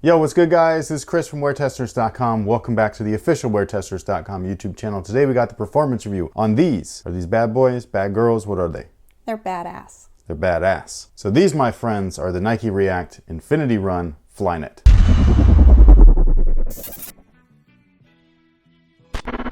Yo, what's good guys? This is Chris from WearTesters.com. Welcome back to the official WearTesters.com YouTube channel. Today we got the performance review on these. Are these bad boys, bad girls? What are they? They're badass. They're badass. So these, my friends, are the Nike React Infinity Run Flyknit.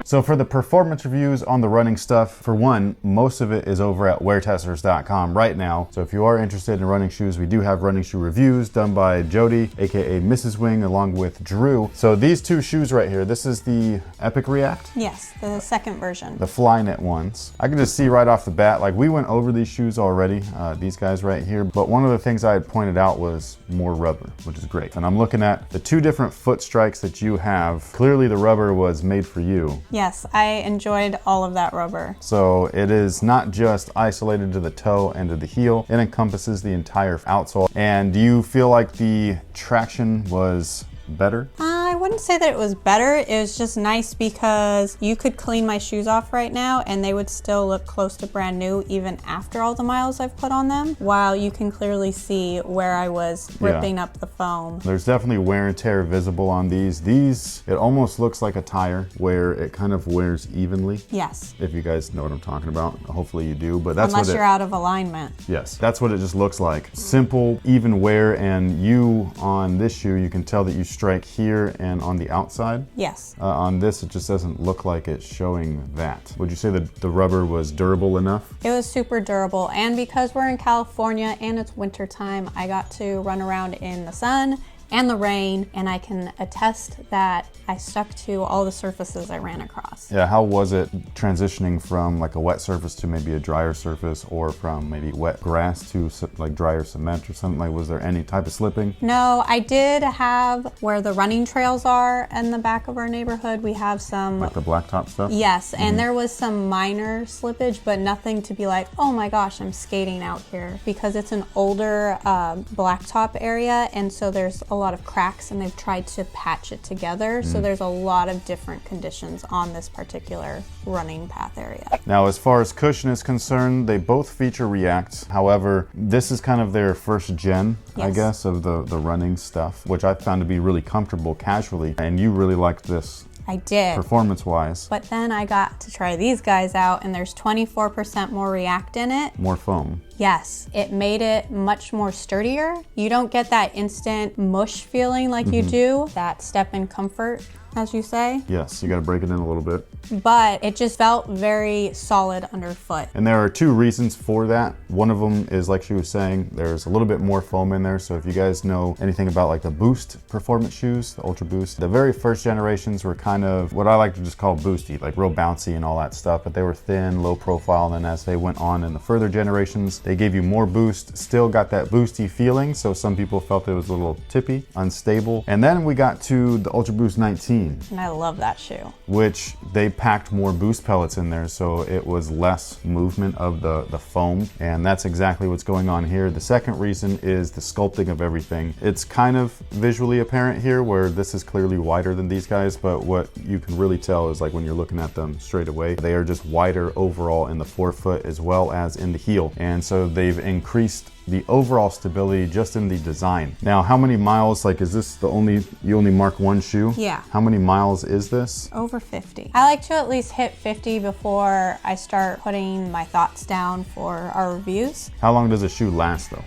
So for the performance reviews on the running stuff, for one, most of it is over at WearTesters.com right now. So if you are interested in running shoes, we do have running shoe reviews done by Jody, aka Mrs. Wing, along with Drew. So these two shoes right here, this is the Epic React? Yes, the second version. The Flyknit ones. I can just see right off the bat, like we went over these shoes already, these guys right here, but one of the things I had pointed out was more rubber, which is great. And I'm looking at the two different foot strikes that you have. Clearly the rubber was made for you. Yes, I enjoyed all of that rubber. So it is not just isolated to the toe and to the heel, it encompasses the entire outsole. And do you feel like the traction was better? I wouldn't say that it was better. It was just nice because you could clean my shoes off right now and they would still look close to brand new even after all the miles I've put on them, while you can clearly see where I was ripping up the foam. There's definitely wear and tear visible on these. These, it almost looks like a tire where it kind of wears evenly. Yes. If you guys know what I'm talking about. Hopefully you do, but that's unless you're out of alignment. Yes, that's what it just looks like. Simple, even wear, and you on this shoe, you can tell that you strike here and on the outside. Yes. On this, it just doesn't look like it's showing that. Would you say that the rubber was durable enough? It was super durable, and because we're in California and it's winter time, I got to run around in the sun and the rain, and I can attest that I stuck to all the surfaces I ran across. Yeah, how was it transitioning from like a wet surface to maybe a drier surface, or from maybe wet grass to like drier cement or something? Like, was there any type of slipping? No, I did have where the running trails are in the back of our neighborhood. We have some... Like the blacktop stuff? Yes, and there was some minor slippage, but nothing to be like, oh my gosh, I'm skating out here, because it's an older blacktop area, and so there's a lot of cracks and they've tried to patch it together. So there's a lot of different conditions on this particular running path area. Now, as far as cushion is concerned, they both feature React. However, this is kind of their first gen, I guess, of the running stuff, which I found to be really comfortable casually. And you really liked this. I did. Performance-wise. But then I got to try these guys out, and there's 24% more React in it. More foam. Yes, it made it much more sturdier. You don't get that instant mush feeling like you do, that step in comfort, as you say. Yes, you got to break it in a little bit. But it just felt very solid underfoot. And there are two reasons for that. One of them is, like she was saying, there's a little bit more foam in there. So if you guys know anything about like the Boost performance shoes, the Ultra Boost, the very first generations were kind of what I like to just call boosty, like real bouncy and all that stuff, but they were thin, low profile. And then as they went on in the further generations, they gave you more boost, still got that boosty feeling. So some people felt it was a little tippy, unstable. And then we got to the Ultra Boost 19. And I love that shoe. Which they packed more boost pellets in there, so it was less movement of the foam. And that's exactly what's going on here. The second reason is the sculpting of everything. It's kind of visually apparent here where this is clearly wider than these guys, but what you can really tell is like when you're looking at them straight away, they are just wider overall in the forefoot as well as in the heel. And so they've increased the overall stability just in the design. Now, how many miles, like is this you only mark one shoe? Yeah. How many miles is this? Over 50. I like to at least hit 50 before I start putting my thoughts down for our reviews. How long does a shoe last though?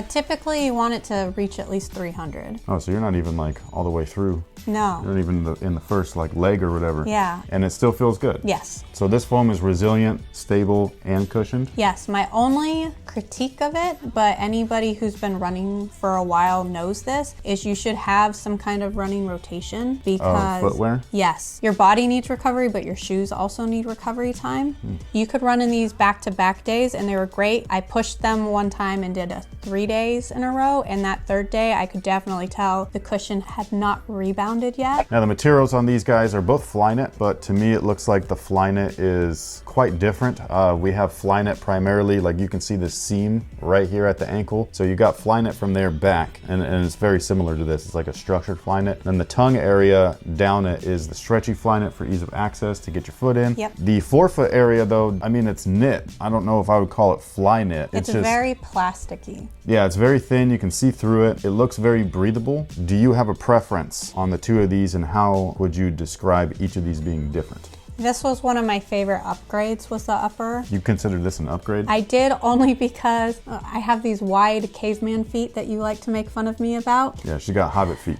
Typically you want it to reach at least 300. Oh, so you're not even like all the way through. No. You're not even in the first like leg or whatever. Yeah. And it still feels good. Yes. So this foam is resilient, stable, and cushioned? Yes. My only critique of it, but anybody who's been running for a while knows this, is you should have some kind of running rotation because... footwear? Yes. Your body needs recovery, but your shoes also need recovery time. You could run in these back-to-back days and they were great. I pushed them one time and did 3 days in a row, and that third day I could definitely tell the cushion had not rebounded yet. Now the materials on these guys are both Flyknit, but to me it looks like the Flyknit is quite different. We have Flyknit primarily, like you can see the seam right here at the ankle. So you got Flyknit from there back, and it's very similar to this. It's like a structured Flyknit. Then the tongue area down it is the stretchy Flyknit for ease of access to get your foot in. Yep. The forefoot area though, I mean, it's knit. I don't know if I would call it Flyknit. It's just very plasticky. Yeah, it's very thin. You can see through it. It looks very breathable. Do you have a preference on the two of these, and how would you describe each of these being different? This was one of my favorite upgrades, was the upper. You consider this an upgrade? I did, only because I have these wide caveman feet that you like to make fun of me about. Yeah, she got hobbit feet.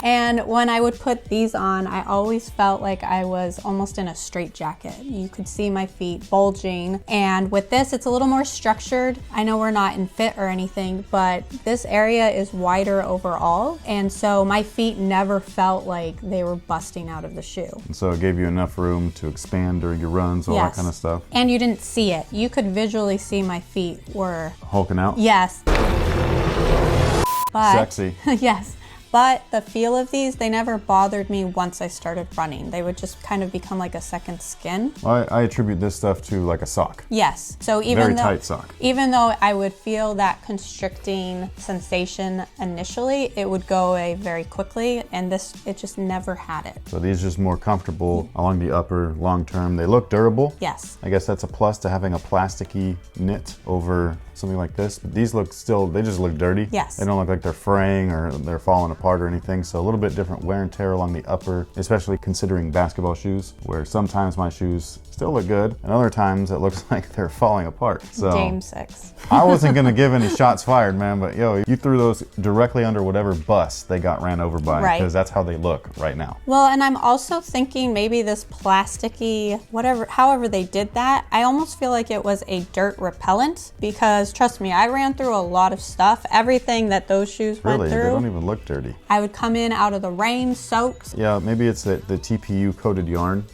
And when I would put these on, I always felt like I was almost in a straitjacket. You could see my feet bulging. And with this, it's a little more structured. I know we're not in fit or anything, but this area is wider overall. And so my feet never felt like they were busting out of the shoe. And so it gave you enough room to expand during your runs, all that kind of stuff. And you didn't see it. You could visually see my feet were hulking out? Yes. But, sexy. Yes. But the feel of these, they never bothered me once I started running. They would just kind of become like a second skin. Well, I attribute this stuff to like a sock. Yes. So very tight sock. Even though I would feel that constricting sensation initially, it would go away very quickly, and this, it just never had it. So these are just more comfortable along the upper long term. They look durable. Yes. I guess that's a plus to having a plasticky knit over something like this. But these look still, they just look dirty. Yes. They don't look like they're fraying or they're falling apart or anything. So a little bit different wear and tear along the upper, especially considering basketball shoes, where sometimes my shoes still look good and other times it looks like they're falling apart. So Game 6. I wasn't gonna give any shots fired, man, but yo, you threw those directly under whatever bus they got ran over by, because that's how they look right now. Well, and I'm also thinking maybe this plasticky, whatever, however they did that, I almost feel like it was a dirt repellent, because trust me, I ran through a lot of stuff. Everything that those shoes went through. They don't even look dirty. I would come in out of the rain soaked. Yeah, maybe it's the TPU coated yarn.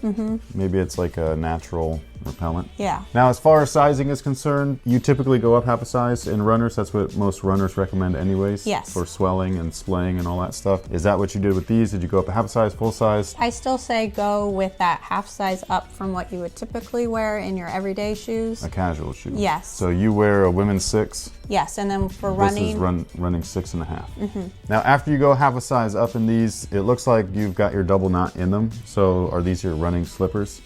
Maybe it's like a natural repellent. Yeah. Now, as far as sizing is concerned, you typically go up half a size in runners. That's what most runners recommend anyways. Yes. For swelling and splaying and all that stuff. Is that what you did with these? Did you go up a half a size, full size? I still say go with that half size up from what you would typically wear in your everyday shoes. A casual shoe. Yes. So you wear a women's 6. Yes, and then for running. This is running 6.5. Now, after you go half a size up in these, it looks like you've got your double knot in them. So are these your running slippers?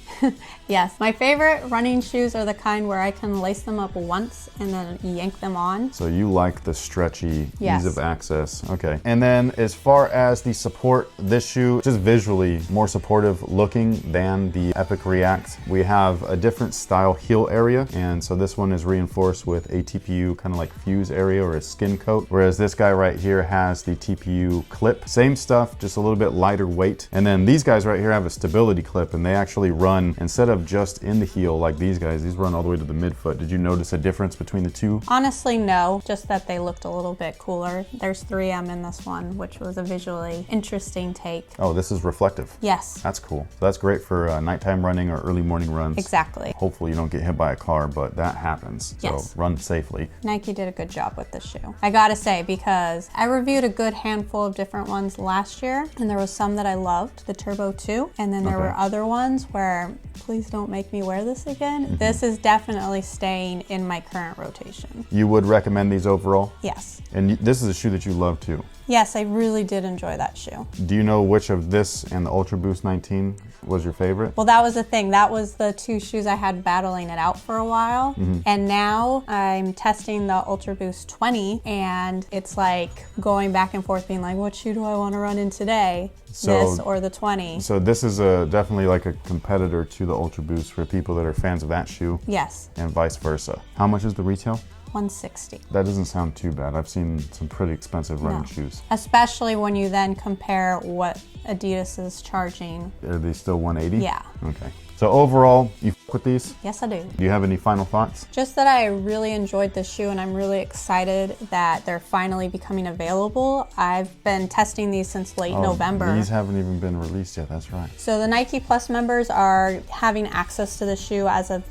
Yes, my favorite running shoes are the kind where I can lace them up once and then yank them on. So you like the stretchy, yes, ease of access. Okay. And then as far as the support, this shoe, just visually more supportive looking than the Epic React. We have a different style heel area. And so this one is reinforced with a TPU kind of like fuse area or a skin coat. Whereas this guy right here has the TPU clip. Same stuff, just a little bit lighter weight. And then these guys right here have a stability clip, and they actually run, instead of just in the heel like these guys, these run all the way to the midfoot. Did you notice a difference between the two? Honestly, no, just that they looked a little bit cooler. There's 3M in this one, which was a visually interesting take. Oh, this is reflective. Yes. That's cool. So that's great for nighttime running or early morning runs. Exactly. Hopefully you don't get hit by a car, but that happens. Yes. So run safely. Nike did a good job with this shoe. I gotta say, because I reviewed a good handful of different ones last year, and there was some that I loved, the Turbo 2, and then there were other ones where, please don't make me wear this again. This is definitely staying in my current rotation. You would recommend these overall? Yes. And this is a shoe that you love too. Yes, I really did enjoy that shoe. Do you know which of this and the Ultra Boost 19 was your favorite? Well, that was the thing. That was the two shoes I had battling it out for a while. And now I'm testing the Ultra Boost 20, and it's like going back and forth being like, what shoe do I want to run in today? This or the 20? So this is definitely like a competitor to the Ultra Boost for people that are fans of that shoe. Yes. And vice versa. How much is the retail? $160. That doesn't sound too bad. I've seen some pretty expensive running shoes. Especially when you then compare what Adidas is charging. Are they still $180? Yeah. Okay. So overall, you f with these? Yes, I do. Do you have any final thoughts? Just that I really enjoyed this shoe, and I'm really excited that they're finally becoming available. I've been testing these since late November. These haven't even been released yet, that's right. So the Nike Plus members are having access to the shoe as of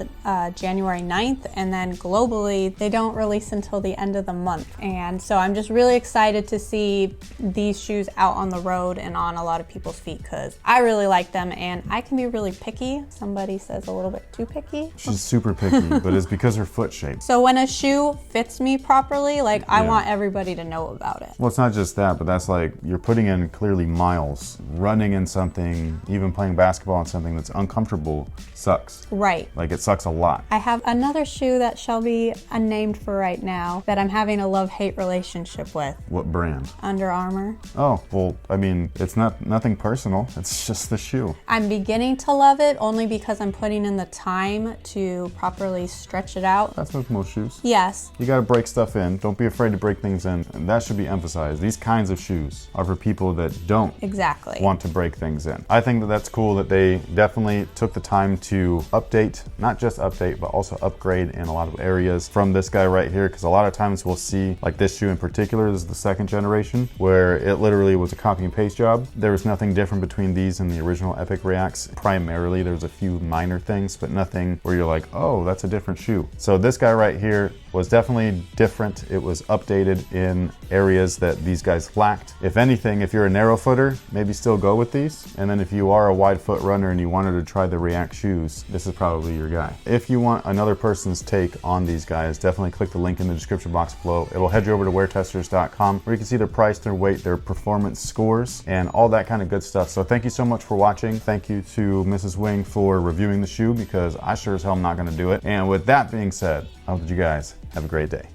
January 9th, and then globally, they don't release until the end of the month. And so I'm just really excited to see these shoes out on the road and on a lot of people's feet, because I really like them, and I can be really picky. somebody says a little bit too picky. She's super picky, but it's because her foot shape. So when a shoe fits me properly, like I Yeah. want everybody to know about it. Well, it's not just that, but that's like you're putting in clearly miles. Running in something, even playing basketball in something that's uncomfortable sucks. Right. Like it sucks a lot. I have another shoe that shall be unnamed for right now that I'm having a love-hate relationship with. What brand? Under Armour. Oh, well, I mean, it's nothing personal. It's just the shoe. I'm beginning to love it only because I'm putting in the time to properly stretch it out. That's with most shoes. Yes. You gotta break stuff in. Don't be afraid to break things in. And that should be emphasized. These kinds of shoes are for people that don't Exactly. want to break things in. I think that that's cool that they definitely took the time to update, not just update, but also upgrade in a lot of areas from this guy right here. Because a lot of times we'll see, like this shoe in particular, this is the second generation, where it literally was a copy and paste job. There was nothing different between these and the original Epic Reacts. Primarily, there's a few minor things, but nothing where you're like, oh, that's a different shoe. So this guy right here was definitely different. It was updated in areas that these guys lacked. If anything, if you're a narrow footer, maybe still go with these. And then if you are a wide foot runner and you wanted to try the React shoes, this is probably your guy. If you want another person's take on these guys, definitely click the link in the description box below. It'll head you over to WearTesters.com where you can see their price, their weight, their performance scores, and all that kind of good stuff. So thank you so much for watching. Thank you to Mrs. Wing for reviewing the shoe because I sure as hell am not gonna do it. And with that being said, I hope that you guys have a great day.